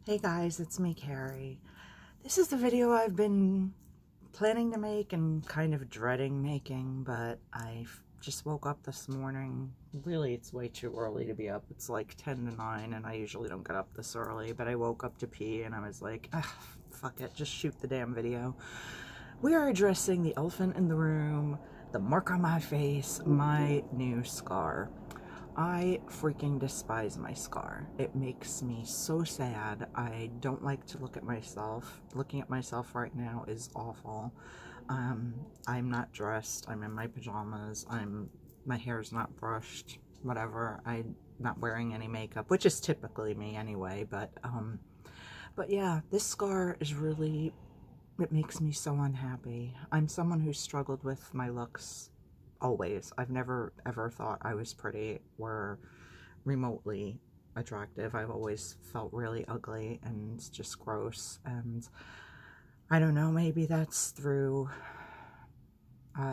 Hey guys, it's me, Carrie. This is the video I've been planning to make and kind of dreading making, but I just woke up this morning. Really, it's way too early to be up. It's like 10 to 9 and I usually don't get up this early, but I woke up to pee and I was like, fuck it, just shoot the damn video. We are addressing the elephant in the room, the mark on my face, my new scar. I freaking despise my scar. It makes me so sad. I don't like to look at myself. Looking at myself right now is awful. I'm not dressed. I'm in my pajamas. My hair's not brushed. Whatever. I'm not wearing any makeup, which is typically me anyway. But yeah, this scar is really, it makes me so unhappy. I'm someone who struggled with my looks always. I've never ever thought I was pretty or remotely attractive. I've always felt really ugly and just gross, and I don't know, maybe that's through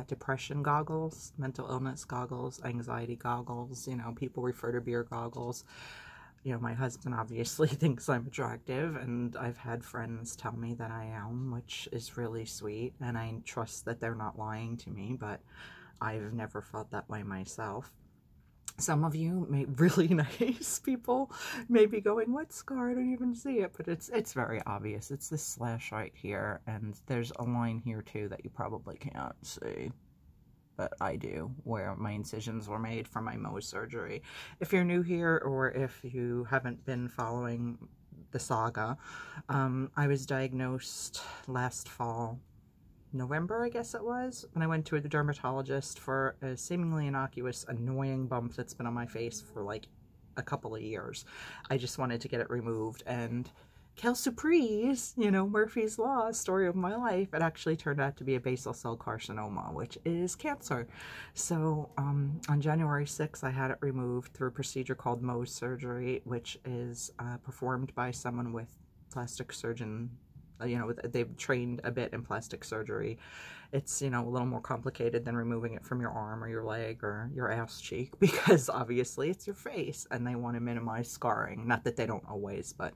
depression goggles, mental illness goggles, anxiety goggles. You know, people refer to beer goggles. You know, my husband obviously thinks I'm attractive, and I've had friends tell me that I am, which is really sweet, and I trust that they're not lying to me, but I've never felt that way myself. Some of you, really nice people, may be going, what scar? I don't even see it, but it's very obvious. It's this slash right here, and there's a line here too that you probably can't see, but I do, where my incisions were made from my Mohs surgery. If you're new here, or if you haven't been following the saga, I was diagnosed last fall, November, I guess it was, when I went to a dermatologist for a seemingly innocuous, annoying bump that's been on my face for like a couple of years. I just wanted to get it removed, and quelle surprise, you know, Murphy's Law, story of my life, it actually turned out to be a basal cell carcinoma, which is cancer. So on January 6th, I had it removed through a procedure called Mohs surgery, which is performed by someone with plastic surgeon. You know, they've trained a bit in plastic surgery. It's, you know, a little more complicated than removing it from your arm or your leg or your ass cheek, because obviously it's your face and they want to minimize scarring. Not that they don't always, but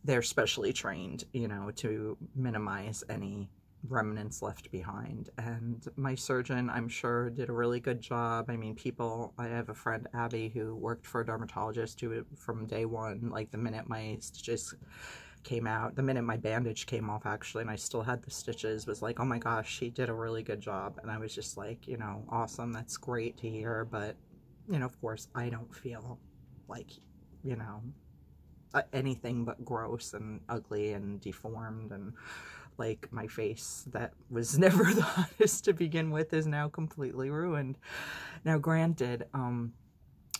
they're specially trained, you know, to minimize any remnants left behind. And my surgeon, I'm sure, did a really good job. I mean, I have a friend, Abby, who worked for a dermatologist who, from day one, like the minute my stitches came out, the minute my bandage came off actually, and I still had the stitches, was like, oh my gosh, she did a really good job. And I was just like, you know, awesome, that's great to hear. But, you know, of course, I don't feel like, you know, anything but gross and ugly and deformed, and like my face that was never the hottest to begin with is now completely ruined. Now granted,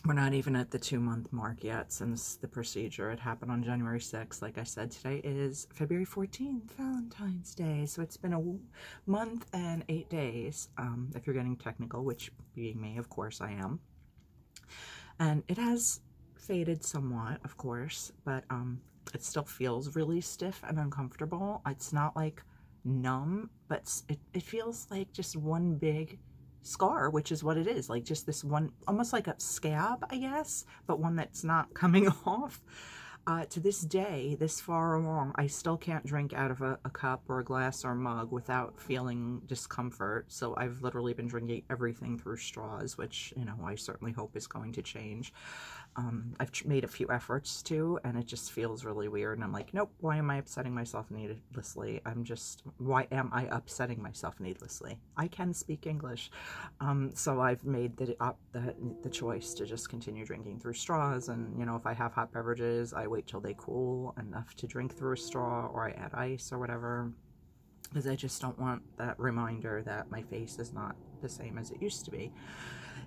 we're not even at the 2-month mark yet since the procedure. It happened on January 6th. Like I said, today is February 14th, Valentine's Day. So it's been a month and 8 days, if you're getting technical, which being me, of course I am. And it has faded somewhat, of course, but it still feels really stiff and uncomfortable. It's not like numb, but it feels like just one big scar, which is what it is, like just this one, almost like a scab, I guess, but one that's not coming off. To this day, this far along, I still can't drink out of a cup or a glass or a mug without feeling discomfort. So I've literally been drinking everything through straws, which, you know, I certainly hope is going to change. I've made a few efforts to, and it just feels really weird. And I'm like, nope, why am I upsetting myself needlessly? Why am I upsetting myself needlessly? I can speak English. So I've made the choice to just continue drinking through straws. And, you know, if I have hot beverages, I wait till they cool enough to drink through a straw, or I add ice or whatever, because I just don't want that reminder that my face is not the same as it used to be.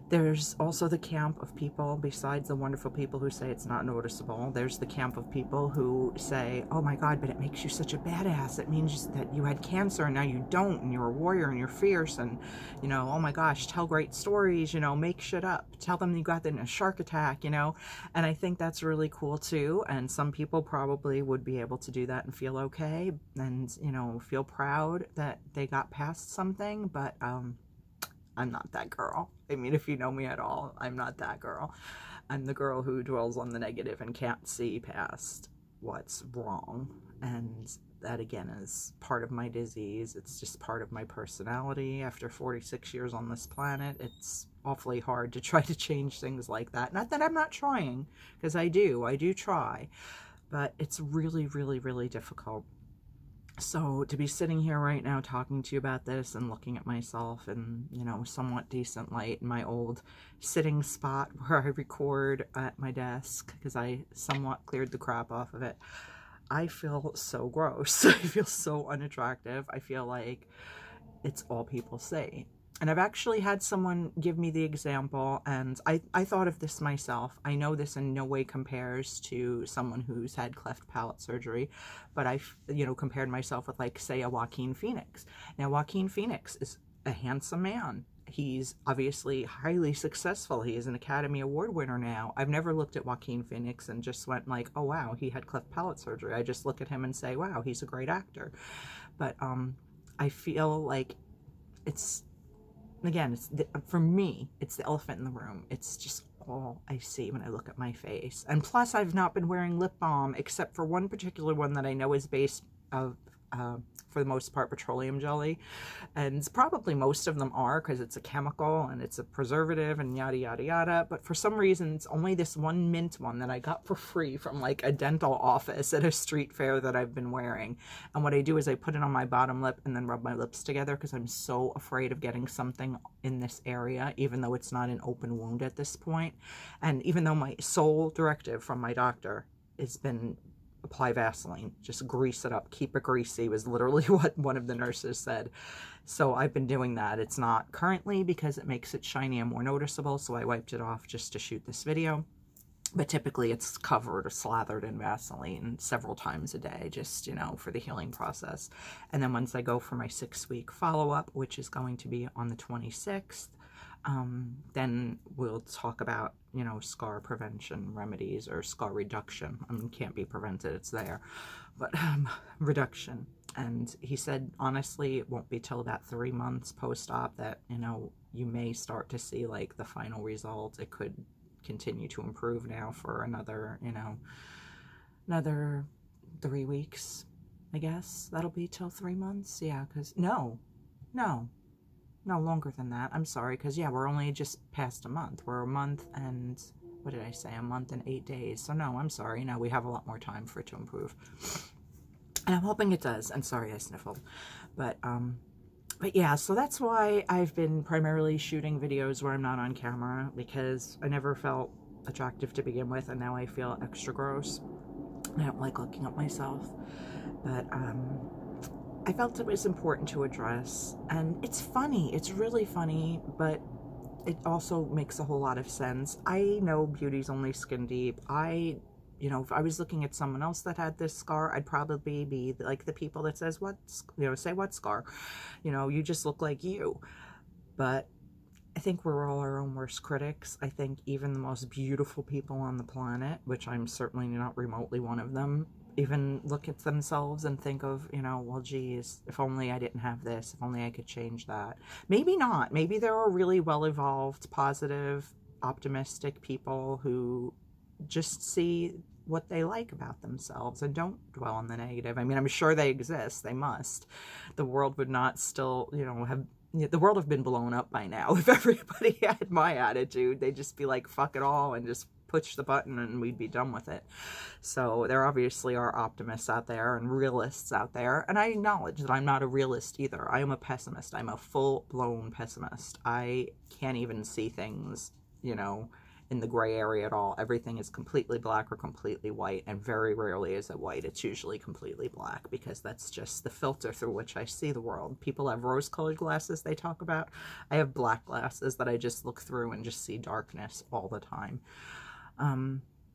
There's also the camp of people, besides the wonderful people who say it's not noticeable, there's the camp of people who say, oh my God, but it makes you such a badass. It means that you had cancer and now you don't, and you're a warrior and you're fierce, and, you know, oh my gosh, tell great stories, you know, make shit up. Tell them you got in a shark attack, you know. And I think that's really cool too. And some people probably would be able to do that and feel okay and, you know, feel proud that they got past something, but I'm not that girl. I mean, if you know me at all, I'm not that girl. I'm the girl who dwells on the negative and can't see past what's wrong. And that, again, is part of my disease. It's just part of my personality. After 46 years on this planet, it's awfully hard to try to change things like that. Not that I'm not trying, because I do try, but it's really, really, really difficult. So to be sitting here right now talking to you about this and looking at myself in, you know, somewhat decent light in my old sitting spot where I record at my desk, because I somewhat cleared the crap off of it, I feel so gross. I feel so unattractive. I feel like it's all people say. And I've actually had someone give me the example, and I thought of this myself. I know this in no way compares to someone who's had cleft palate surgery, but I've, you know, compared myself with, like, say, a Joaquin Phoenix. Now, Joaquin Phoenix is a handsome man. He's obviously highly successful. He is an Academy Award winner now. I've never looked at Joaquin Phoenix and just went like, oh, wow, he had cleft palate surgery. I just look at him and say, wow, he's a great actor. But I feel like it's, again, for me, it's the elephant in the room. It's just all I see when I look at my face. And plus, I've not been wearing lip balm, except for one particular one that I know is based of, for the most part, petroleum jelly. And probably most of them are, because it's a chemical and it's a preservative and yada, yada, yada. But for some reason, it's only this one mint one that I got for free from, like, a dental office at a street fair that I've been wearing. And what I do is I put it on my bottom lip and then rub my lips together, because I'm so afraid of getting something in this area, even though it's not an open wound at this point. And even though my sole directive from my doctor has been apply Vaseline, just grease it up, keep it greasy, was literally what one of the nurses said. So I've been doing that. It's not currently because it makes it shiny and more noticeable, so I wiped it off just to shoot this video. But typically it's covered or slathered in Vaseline several times a day, just, you know, for the healing process. And then once I go for my 6-week follow-up, which is going to be on the 26th, then we'll talk about, you know, scar prevention remedies or scar reduction. I mean, it can't be prevented, it's there, but reduction. And he said, honestly, it won't be till about 3 months post-op that, you know, you may start to see, like, the final result. It could continue to improve now for another, you know, another 3 weeks, I guess. That'll be till 3 months. Yeah, because no longer than that. I'm sorry, because yeah, we're only just past a month. We're a month and, what did I say, a month and 8 days. So no, I'm sorry. No, we have a lot more time for it to improve, and I'm hoping it does. And sorry I sniffled, but yeah, so that's why I've been primarily shooting videos where I'm not on camera, because I never felt attractive to begin with, and now I feel extra gross. I don't like looking at myself, but I felt it was important to address. And it's funny, it's really funny, but it also makes a whole lot of sense. I know beauty's only skin deep. You know, if I was looking at someone else that had this scar, I'd probably be like the people that says, what, you know, say what scar? You know, you just look like you. But I think we're all our own worst critics. I think even the most beautiful people on the planet, which I'm certainly not remotely one of them, even look at themselves and think of, you know, well, geez, if only I didn't have this, if only I could change that. Maybe not. Maybe there are really well-evolved, positive, optimistic people who just see what they like about themselves and don't dwell on the negative. I mean, I'm sure they exist. They must. The world would not still, you know, have... The world would have been blown up by now if everybody had my attitude. They'd just be like, fuck it all, and just push the button and we'd be done with it. So there obviously are optimists out there and realists out there. And I acknowledge that I'm not a realist either. I am a pessimist. I'm a full-blown pessimist. I can't even see things, you know, in the gray area at all. Everything is completely black or completely white, and very rarely is it white. It's usually completely black, because that's just the filter through which I see the world. People have rose-colored glasses they talk about. I have black glasses that I just look through and just see darkness all the time.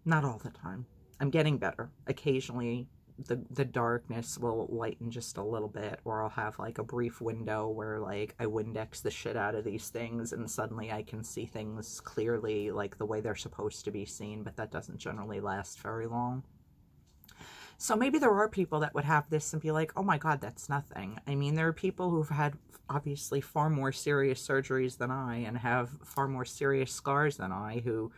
Not all the time. I'm getting better. Occasionally the darkness will lighten just a little bit, or I'll have like a brief window where like I Windex the shit out of these things and suddenly I can see things clearly, like the way they're supposed to be seen, but that doesn't generally last very long. So maybe there are people that would have this and be like, oh my God, that's nothing. I mean, there are people who've had obviously far more serious surgeries than I and have far more serious scars than I, who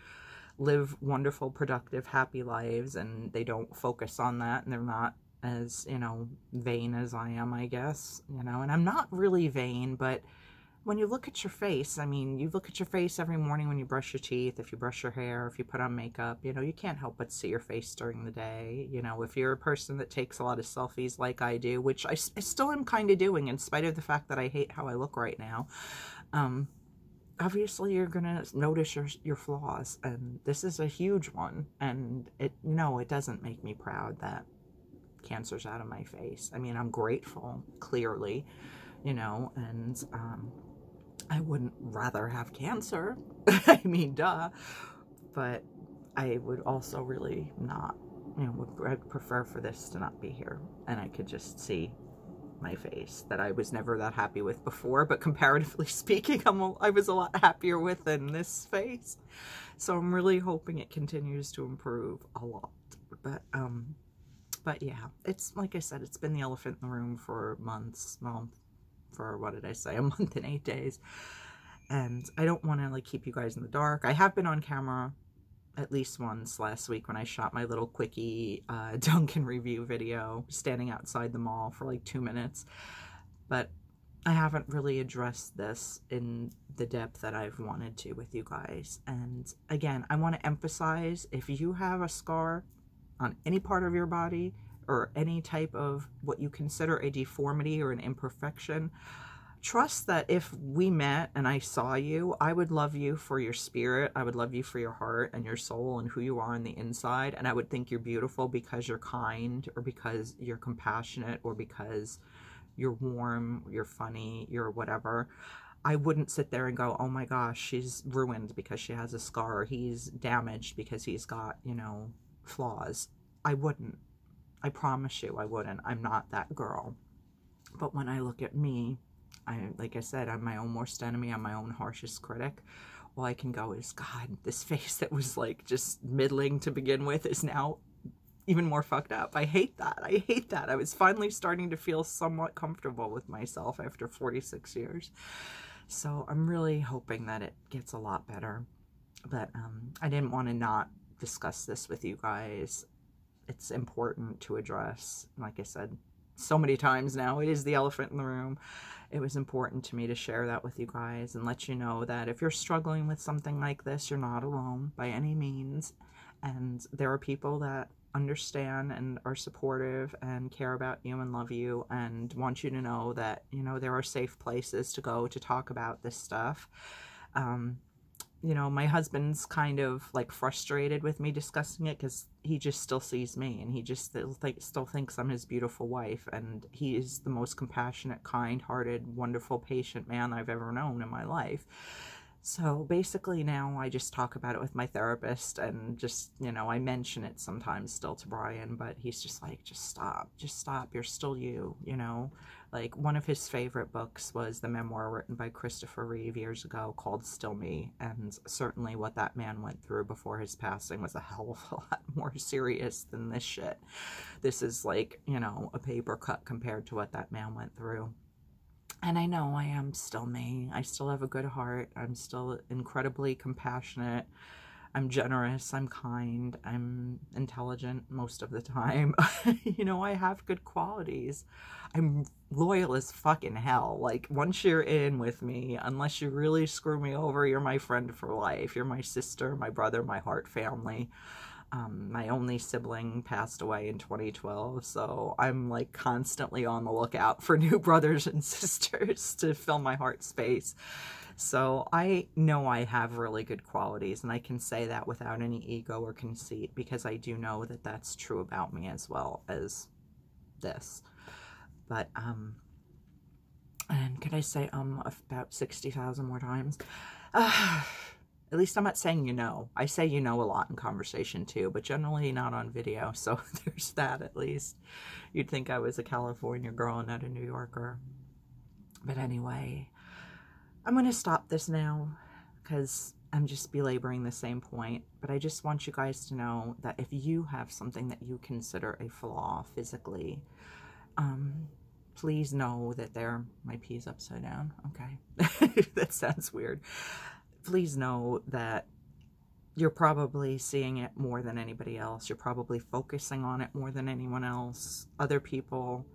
live wonderful, productive, happy lives, and they don't focus on that, and they're not as, you know, vain as I am, I guess, you know. And I'm not really vain, but when you look at your face, I mean, you look at your face every morning when you brush your teeth, if you brush your hair, if you put on makeup, you know, you can't help but see your face during the day. You know, if you're a person that takes a lot of selfies like I do, which I still am kind of doing in spite of the fact that I hate how I look right now, obviously you're going to notice your flaws, and this is a huge one. And it, you know, it doesn't make me proud that cancer's out of my face. I mean, I'm grateful, clearly, you know, and, I wouldn't rather have cancer. I mean, duh. But I would also really not, you know, I'd prefer for this to not be here. And I could just see my face that I was never that happy with before. But comparatively speaking, I was a lot happier with than this face. So I'm really hoping it continues to improve a lot. But yeah, it's like I said, it's been the elephant in the room for months. Well, for, what did I say, a month and 8 days. And I don't want to like keep you guys in the dark. I have been on camera at least once last week when I shot my little quickie Dunkin' review video, standing outside the mall for like 2 minutes. But I haven't really addressed this in the depth that I've wanted to with you guys. And again, I want to emphasize, if you have a scar on any part of your body, or any type of what you consider a deformity or an imperfection, trust that if we met and I saw you, I would love you for your spirit. I would love you for your heart and your soul and who you are on the inside. And I would think you're beautiful because you're kind, or because you're compassionate, or because you're warm, you're funny, you're whatever. I wouldn't sit there and go, oh my gosh, she's ruined because she has a scar, or he's damaged because he's got, you know, flaws. I wouldn't. I promise you I wouldn't. I'm not that girl. But when I look at me, like I said, I'm my own worst enemy. I'm my own harshest critic. All I can go is, God, this face that was like just middling to begin with is now even more fucked up. I hate that. I hate that. I was finally starting to feel somewhat comfortable with myself after 46 years. So I'm really hoping that it gets a lot better. But I didn't want to not discuss this with you guys. It's important to address. Like I said so many times now, it is the elephant in the room. It was important to me to share that with you guys and let you know that if you're struggling with something like this, you're not alone by any means. And there are people that understand and are supportive and care about you and love you and want you to know that, you know, there are safe places to go to talk about this stuff. You know, my husband's kind of like frustrated with me discussing it because he just still sees me, and he just still thinks I'm his beautiful wife, and he is the most compassionate, kind-hearted, wonderful, patient man I've ever known in my life. So basically now I just talk about it with my therapist, and just, you know, I mention it sometimes still to Brian, but he's just like, just stop, you're still you, you know. Like, one of his favorite books was the memoir written by Christopher Reeve years ago called Still Me, and certainly what that man went through before his passing was a hell of a lot more serious than this shit. This is like, you know, a paper cut compared to what that man went through. And I know I am still me. I still have a good heart. I'm still incredibly compassionate. I'm generous. I'm kind. I'm intelligent most of the time. You know, I have good qualities. I'm loyal as fucking hell. Like, once you're in with me, unless you really screw me over, you're my friend for life. You're my sister, my brother, my heart family. My only sibling passed away in 2012, so I'm like constantly on the lookout for new brothers and sisters to fill my heart space. So I know I have really good qualities, and I can say that without any ego or conceit, because I do know that that's true about me as well as this. But, and could I say about 60,000 more times? At least I'm not saying you know. I say you know a lot in conversation too, but generally not on video, so there's that at least. You'd think I was a California girl and not a New Yorker. But anyway, I'm going to stop this now because I'm just belaboring the same point. But I just want you guys to know that if you have something that you consider a flaw physically, please know that my P is upside down. Okay. That sounds weird. Please know that you're probably seeing it more than anybody else. You're probably focusing on it more than anyone else. Other people,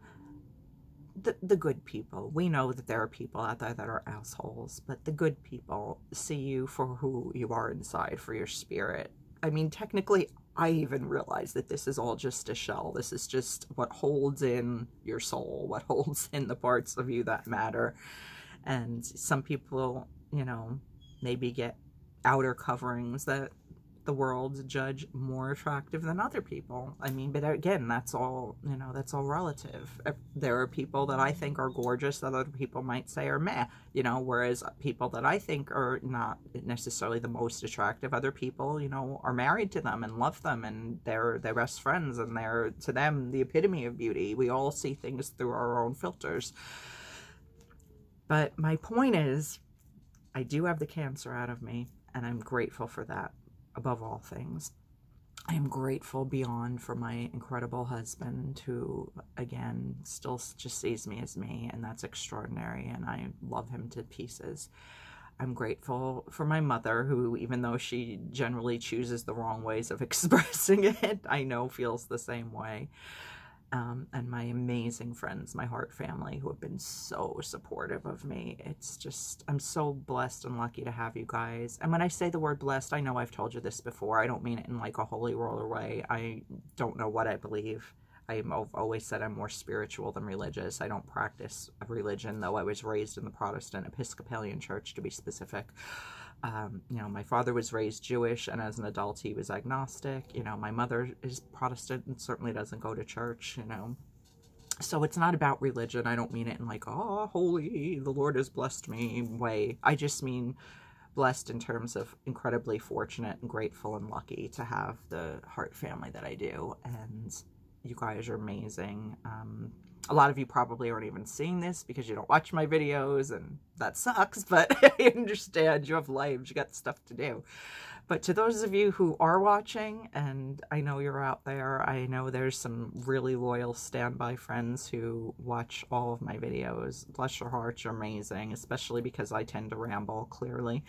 the good people, we know that there are people out there that are assholes, but the good people see you for who you are inside, for your spirit. I mean, technically, I even realize that this is all just a shell. This is just what holds in your soul, what holds in the parts of you that matter. And some people, you know, maybe get outer coverings that the world judge more attractive than other people. I mean, but again, that's all, you know, that's all relative. There are people that I think are gorgeous that other people might say are meh, you know, whereas people that I think are not necessarily the most attractive, other people, you know, are married to them and love them, and they're their best friends, and they're, to them, the epitome of beauty. We all see things through our own filters. But my point is, I do have the Cancer out of me, and I'm grateful for that. Above all things, I am grateful beyond for my incredible husband, who, again, still just sees me as me, and that's extraordinary, and I love him to pieces. I'm grateful for my mother, who, even though she generally chooses the wrong ways of expressing it, I know feels the same way. And my amazing friends, my heart family, who have been so supportive of me. It's just, I'm so blessed and lucky to have you guys. And when I say the word blessed, I know I've told you this before. I don't mean it in like a holy roller way. I don't know what I believe. I've always said I'm more spiritual than religious. I don't practice a religion, though I was raised in the Protestant Episcopalian Church, to be specific. You know, my father was raised Jewish, and as an adult he was agnostic. You know, my mother is Protestant and certainly doesn't go to church, you know. So it's not about religion. I don't mean it in like, oh, holy, the Lord has blessed me way. I just mean blessed in terms of incredibly fortunate and grateful and lucky to have the heart family that I do. And you guys are amazing. A lot of you probably aren't even seeing this because you don't watch my videos, and that sucks, but I understand. You have lives, you got stuff to do. But to those of you who are watching, and I know you're out there, I know there's some really loyal standby friends who watch all of my videos. Bless your hearts, you're amazing, especially because I tend to ramble, clearly.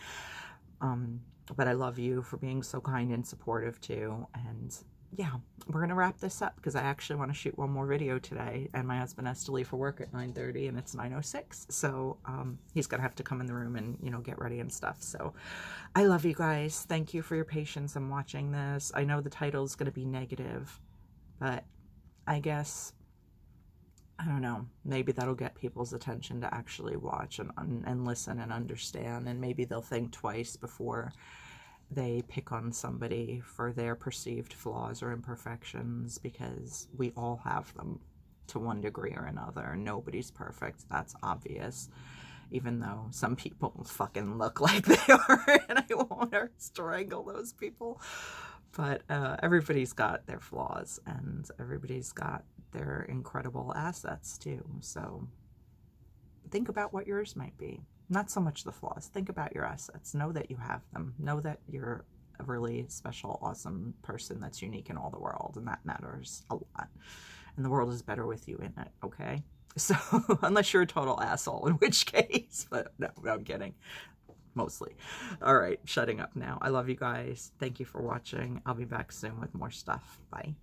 But I love you for being so kind and supportive too. And yeah, we're going to wrap this up because I actually want to shoot one more video today, and my husband has to leave for work at 9:30 and it's 9:06. So he's going to have to come in the room and, you know, get ready and stuff. So I love you guys. Thank you for your patience in watching this. I know the title is going to be negative, but I guess, I don't know, maybe that'll get people's attention to actually watch and listen and understand, and maybe they'll think twice before they pick on somebody for their perceived flaws or imperfections, because we all have them to one degree or another. Nobody's perfect. That's obvious. Even though some people fucking look like they are, and I want to strangle those people. But everybody's got their flaws, and everybody's got their incredible assets too. So think about what yours might be. Not so much the flaws. Think about your assets. Know that you have them. Know that you're a really special, awesome person that's unique in all the world, and that matters a lot. And the world is better with you in it, okay? So, unless you're a total asshole, in which case, but no, I'm kidding. Mostly. All right, shutting up now. I love you guys. Thank you for watching. I'll be back soon with more stuff. Bye.